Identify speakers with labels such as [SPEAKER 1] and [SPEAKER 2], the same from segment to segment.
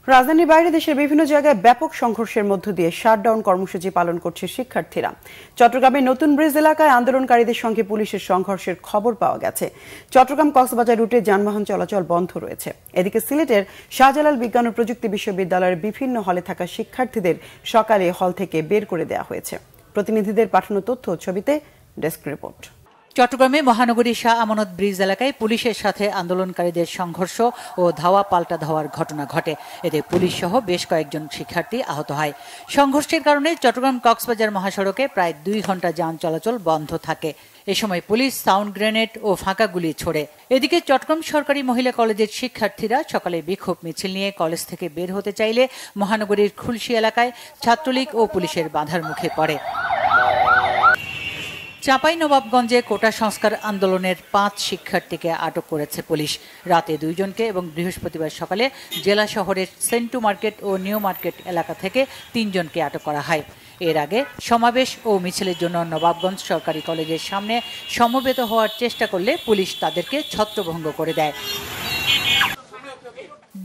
[SPEAKER 1] রাজধানীর বাইরে দেশের বিভিন্ন জায়গায় ব্যাপক সংঘর্ষের মধ্য দিয়ে শাটডাউন কর্মসূচি পালন করছে শিক্ষার্থীরা। চট্টগ্রামের নতুন ব্রিজ এলাকায় আন্দোলনকারীদের সঙ্গে পুলিশের সংঘর্ষের খবর পাওয়া গেছে। চট্টগ্রাম কক্সবাজার রুটে যানবাহন চলাচল বন্ধ রয়েছে। এদিকে সিলেটের শাহজালাল বিজ্ঞান ও প্রযুক্তি বিশ্ববিদ্যালয়ের বিভিন্ন হলে থাকা শিক্ষার্থীদের সকালে হল থেকে বের করে দেওয়া হয়েছে। প্রতিনিধিদের পাঠানো তথ্য ছবিতে ডেস্ক রিপোর্ট।
[SPEAKER 2] চট্টগ্রামে মহানগরী শাহ আমানত ব্রিজ এলাকায় পুলিশের সাথে আন্দোলনকারীদের সংঘর্ষ ও ধাওয়া পাল্টা ধাওয়ার ঘটনা ঘটে। এতে পুলিশ সহ বেশ কয়েকজন শিক্ষার্থী আহত হয়। সংঘর্ষের কারণে চট্টগ্রাম কক্সবাজার মহাসড়কে প্রায় 2 ঘন্টা যান চলাচল বন্ধ থাকে। এ সময় পুলিশ সাউন্ড গ্রেনেড ও ফাঁকা গুলি ছোড়ে। এদিকে চট্টগ্রাম সরকারি মহিলা কলেজের শিক্ষার্থীরা সকালে বিক্ষোভ মিছিল নিয়ে কলেজ থেকে বের হতে চাইলে মহানগরীর খুলশী এলাকায় ছাত্রলীগ ও পুলিশের বাধার মুখে পড়ে। চাঁপাইনবাবগঞ্জে কোটা সংস্কার আন্দোলনের 5 শিক্ষার্থীকে আটক করেছে পুলিশ। রাতে 2 জনকে এবং বৃহস্পতিবার সকালে জেলা শহরের সেন্টু মার্কেট ও নিউ মার্কেট এলাকা থেকে 3 জনকে আটক করা হয়। এর আগে সমাবেশ ও মিছিলের জন্য নবাবগঞ্জ সরকারি কলেজের সামনে সমবেত হওয়ার চেষ্টা করলে পুলিশ তাদেরকে ছত্রভঙ্গ করে দেয়।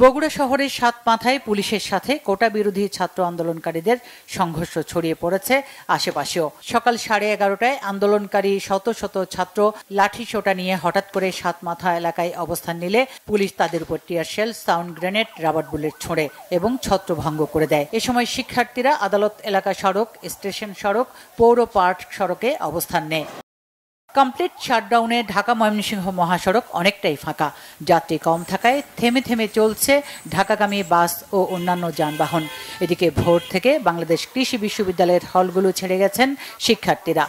[SPEAKER 2] বগুড়া শহরের সাতমাথায় পুলিশের সাথে কোটা বিরোধী ছাত্র আন্দোলনকারীদের সংঘর্ষ ছড়িয়ে পড়েছে আশেপাশেও। সকাল 11:30টায় আন্দোলনকারী শত শত ছাত্র লাঠিসোঁটা নিয়ে হঠাৎ করে সাতমাথা এলাকায় অবস্থান নিলে পুলিশ তাদের উপর tear shell, sound grenade, rubber bullet ছোড়ে এবং ছত্রভঙ্গ করে দেয়। এ সময় শিক্ষার্থীরা আদালত এলাকা সড়ক, স্টেশন সড়ক, পৌর পার্ক সড়কে অবস্থান নেয়। কমপ্লিট শাটডাউনে ঢাকা ময়মনসিংহ মহাসড়ক অনেকটাই ফাঁকা। যাত্রী কম থাকায় থেমে থেমে চলছে ঢাকাগামী বাস ও অন্যান্য যানবাহন। এদিকে ভোর থেকে বাংলাদেশ কৃষি বিশ্ববিদ্যালয়ের হলগুলো ছেড়ে গেছেন শিক্ষার্থীরা।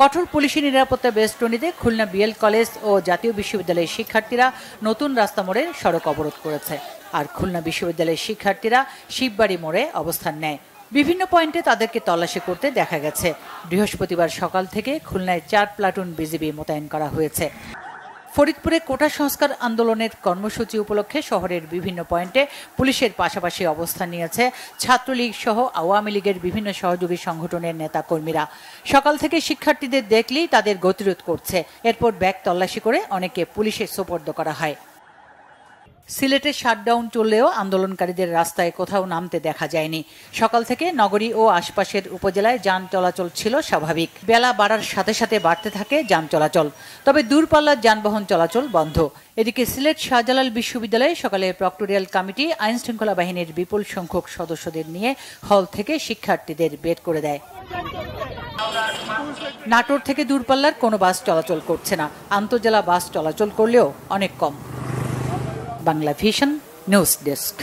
[SPEAKER 2] কঠোর পুলিশি নিরাপত্তা বেষ্টনীতে খুলনা বিএল কলেজ ও জাতীয় বিশ্ববিদ্যালয়ের শিক্ষার্থীরা নতুন রাস্তা মোড়ে সড়ক অবরোধ করেছে। আর খুলনা বিশ্ববিদ্যালয়ের শিক্ষার্থীরা শিববাড়ি মোড়ে অবস্থান নেয়। বিভিন্ন পয়েন্টে তাদেরকে তল্লাশি করতে দেখা গেছে। বৃহস্পতিবার সকাল থেকে খুলনায় 4 প্লাটুন বিজিবি মোতায়েন করা হয়েছে। ফরিদপুরে কোটা সংস্কার আন্দোলনের কর্মসূচি উপলক্ষে শহরের বিভিন্ন পয়েন্টে পুলিশের পাশাপাশি অবস্থান নিয়েছে ছাত্রলীগ সহ আওয়ামী লীগের বিভিন্ন সহযোগী সংগঠনের নেতাকর্মীরা। সকাল থেকে শিক্ষার্থীদের দেখলেই তাদের গতিরোধ করছে। এরপর ব্যাগ তল্লাশি করে অনেকে পুলিশের সোপর্দ করা হয়। সিলেটে শাটডাউন চললেও আন্দোলনকারীদের রাস্তায় কোথাও নামতে দেখা যায়নি। সকাল থেকে নগরী ও আশপাশের উপজেলায় যান চলাচল ছিল স্বাভাবিক। বেলা বাড়ার সাথে সাথে বাড়তে থাকে যান চলাচল, তবে দূরপাল্লার যানবাহন চলাচল বন্ধ। এদিকে সিলেট শাহজালাল বিশ্ববিদ্যালয়ে সকালে প্রক্টোরিয়াল কমিটি আইন শৃঙ্খলা বাহিনীর বিপুল সংখ্যক সদস্যদের নিয়ে হল থেকে শিক্ষার্থীদের বের করে দেয়। নাটোর থেকে দূরপাল্লার কোনো বাস চলাচল করছে না। আন্তজেলা বাস চলাচল করলেও অনেক কম। Bangla Vision news desk.